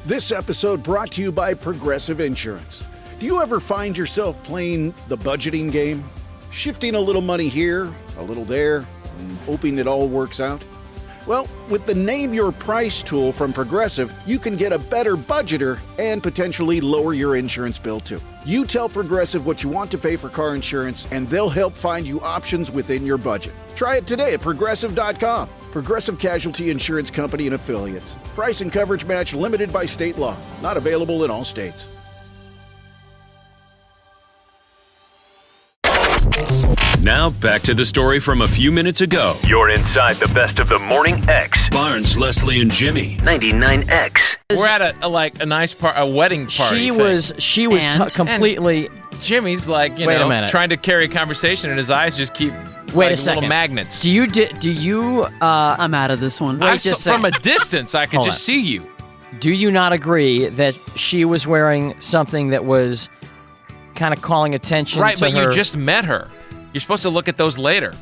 This episode brought to you by Progressive Insurance. Do you ever find yourself playing the budgeting game? Shifting a little money here, a little there, and hoping it all works out? Well, with the Name Your Price tool from Progressive, you can get a better budgeter and potentially lower your insurance bill too. You tell Progressive what you want to pay for car insurance, and they'll help find you options within your budget. Try it today at Progressive.com. Progressive Casualty Insurance Company and Affiliates. Price and coverage match limited by state law. Not available in all states. Now back to the story from a few minutes ago. You're inside the best of the Morning X. Barnes, Leslie, and Jimmy. 99X. We're at a nice a wedding party. She was completely. Jimmy's like, Wait a minute. trying to carry a conversation, and his eyes just keep Wait like a second. little magnets. Do you? I'm out of this one. From a distance, I could Hold just on. see you. Do you not agree that she was wearing something that was kind of calling attention Right, to but her? you just met her. You're supposed to look at those later.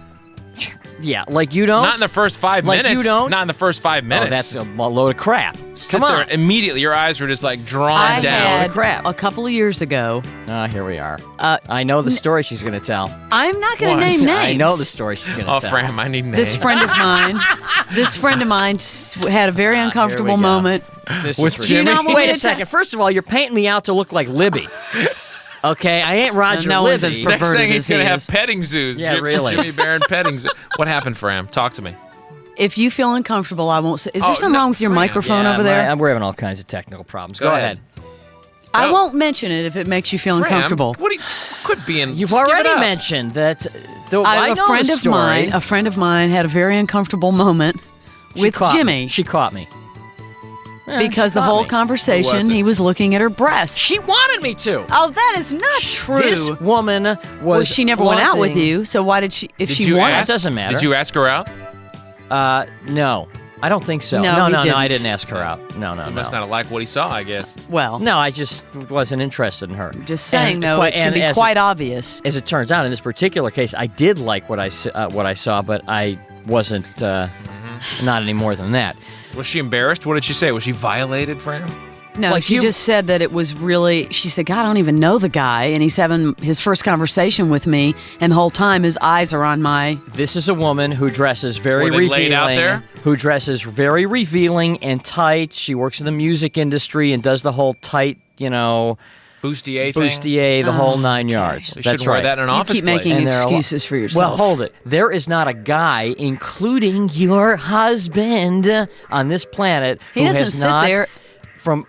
Yeah, like you don't. Not in the first 5 Like minutes. you don't? Not in the first 5 minutes. Oh, that's a load of crap. Sit Come on. there immediately. Your eyes were just like drawn I down. had crap. a couple of years ago. Here we are. I know the story she's going to tell. I'm not going What? to name names. I know the story she's going to Oh, tell. Fram, I need names. This friend of mine had a very uncomfortable go. moment. This With is Jimmy? ridiculous. Do you not want Wait me a to second. First of all, you're painting me out to look like Libby. Okay, I ain't Roger No Libby. one's as Next perverted thing he's as he going to have is. petting zoos. Yeah, really. Jimmy Barron petting zoo. What happened, Fram? Talk to me. If you feel uncomfortable, I won't say. Is Oh, there something no, wrong with your Fran. microphone Yeah, over there? we're having all kinds of technical problems. Go Go ahead. ahead. I No. won't mention it if it makes you feel Fram, uncomfortable. What could be in? You've just give it already up. mentioned that. Though I I have know a friend the of story. mine. A friend of mine had a very uncomfortable moment She with caught Jimmy Me. She caught me. Yeah, because she the caught whole me. Who conversation was it? he was looking at her breasts. She wanted me to. Oh, that is not true. This woman was. Well, she never went out with flaunting- you, so why did she? If Did she you wanted, ask? That doesn't matter. Did you ask her out? No, I don't think so. No, he no, I didn't. didn't ask her out. No. You must not have liked what he saw, I guess. well, No, I just wasn't interested in her. just saying And though, quite- it can and be as quite obvious. As it turns out, in this particular case, I did like what I saw, but I wasn't not any more than that. Was she embarrassed? What did she say? Was she violated, Fram? No, like she you- just said that it was really. She said, "God, I don't even know the guy," and he's having his first conversation with me, and the whole time his eyes are on my. This is a woman who dresses very Were they revealing. laid out there? Who dresses very revealing and tight. She works in the music industry and does the whole tight, Bustier thing? bustier, the whole 9 yards. You That's shouldn't wear right. that in an You office keep place. making And there are a lot- excuses for yourself. Well, hold it. There is not a guy, including your husband, on this planet He who doesn't has sit not there-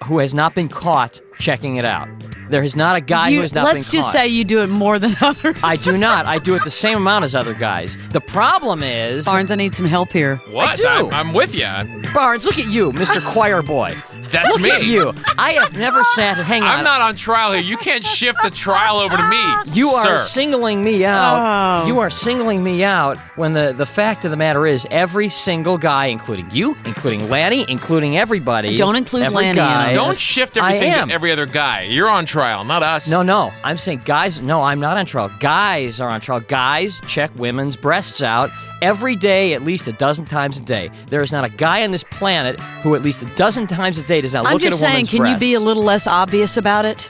who has not been caught checking it out. There is not a guy who has not been Let's caught. just say you do it more than others. I do not. I do it the same amount as other guys. The problem is, Barnes, I need some help here. What? I do. I'm with you. Barnes, look at you, Mr. Choir Boy. That's Look me. at you. I have never sat. Hang on. I'm not on trial here. You can't shift the trial over to me. You are sir. singling me out. Oh. You are singling me out when the fact of the matter is every single guy, including you, including Lanny, including everybody. Don't include every Lanny in guy, on Don't Yes. shift everything I am. to every other guy. You're on trial, not us. No. I'm saying guys. No, I'm not on trial. Guys are on trial. Guys check women's breasts out every day, at least a dozen times a day. There is not a guy on this planet who at least a dozen times a day does not I'm look at a just saying, woman's can you be a breasts. little less obvious about it?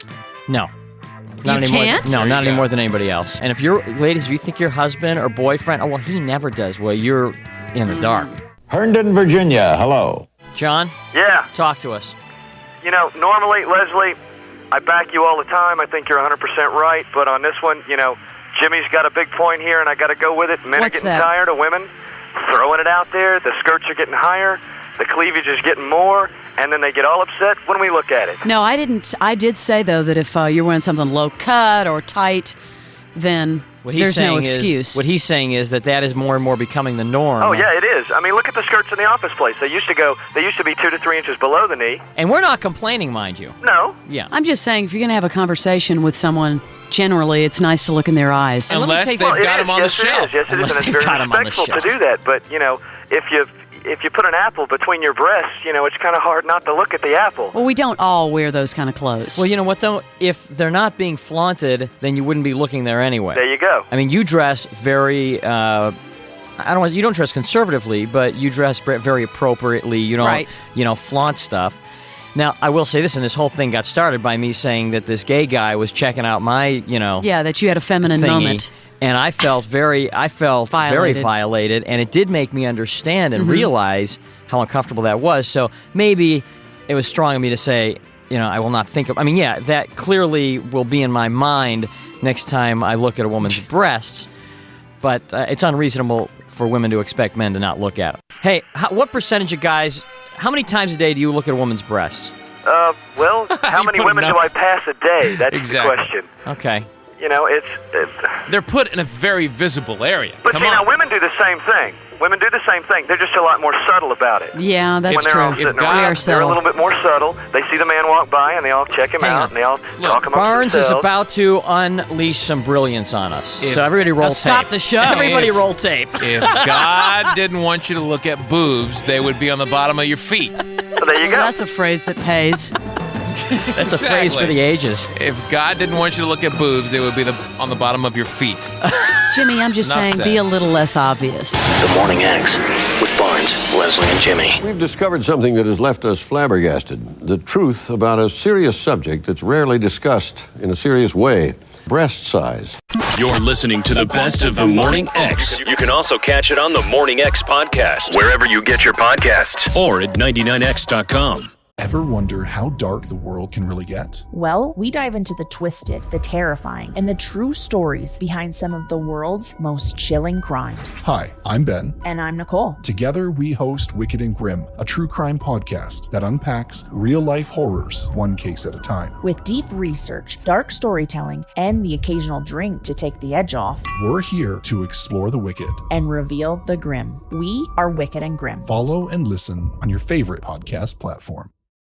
No. You Not anymore. can't? No, There not you any go. more than anybody else. And if you're, ladies, if you think your husband or boyfriend, oh, well, he never does. Well, you're in the dark. Herndon, Virginia. Hello. John, Yeah, talk to us. normally, Leslie, I back you all the time. I think you're 100% right. But on this one, Jimmy's got a big point here, and I got to go with it. Men What's are getting that? tired of women throwing it out there. The skirts are getting higher. The cleavage is getting more. And then they get all upset when we look at it. No, I didn't. I did say, though, that if you're wearing something low cut or tight, then What he's there's saying no excuse. Is, what he's saying is that is more and more becoming the norm. Oh, yeah, it is. I mean, look at the skirts in the office place. They used to be 2 to 3 inches below the knee. And we're not complaining, mind you. No. Yeah. I'm just saying, if you're going to have a conversation with someone, generally, it's nice to look in their eyes. And let me Unless take- they've Well, got him on the shelf. Yes, it is. Unless And they've it's got very 'em on the respectful to shelf. do that. But, if you put an apple between your breasts, it's kind of hard not to look at the apple. Well, we don't all wear those kind of clothes. Well, you know what, though? If they're not being flaunted, then you wouldn't be looking there anyway. There you go. I mean, you dress very, you don't dress conservatively, but you dress very appropriately. You don't, Right. flaunt stuff. Now, I will say this, and this whole thing got started by me saying that this gay guy was checking out my, Yeah, that you had a feminine thingy, moment. and I felt very violated, and it did make me understand and realize how uncomfortable that was. So maybe it was strong of me to say, I will not think of. I mean, yeah, that clearly will be in my mind next time I look at a woman's breasts, but it's unreasonable for women to expect men to not look at them. Hey, what percentage of guys? How many times a day do you look at a woman's breasts? Well, how many women do I pass a day? That's Exactly. the question. Okay. It's They're put in a very visible area. But Come see, on. now women do the same thing. Women do the same thing. They're just a lot more subtle about it. Yeah, that's When they're all true. sitting God- around, We are they're a subtle. little bit more subtle. They see the man walk by, and they all check him Hang out, on. and they all talk amongst Barnes is themselves. about to unleash some brilliance on us. If- So everybody roll tape. Stop the show. Everybody If- roll tape. If God didn't want you to look at boobs, they would be on the bottom of your feet. So there you go. That's a phrase that pays. That's a phrase for Exactly. the ages. If God didn't want you to look at boobs, they would be on the bottom of your feet. Jimmy, I'm just Enough saying, said. be a little less obvious. The Morning X with Barnes, Leslie, and Jimmy. We've discovered something that has left us flabbergasted. The truth about a serious subject that's rarely discussed in a serious way. Breast size. You're listening to the best of the Morning X You can also catch it on the Morning X podcast, wherever you get your podcasts. or at 99x.com. Ever wonder how dark the world can really get? Well, we dive into the twisted, the terrifying, and the true stories behind some of the world's most chilling crimes. Hi, I'm Ben. And I'm Nicole. Together, we host Wicked and Grim, a true crime podcast that unpacks real-life horrors one case at a time. With deep research, dark storytelling, and the occasional drink to take the edge off We're here to explore the wicked. and reveal the grim. We are Wicked and Grim. Follow and listen on your favorite podcast platform.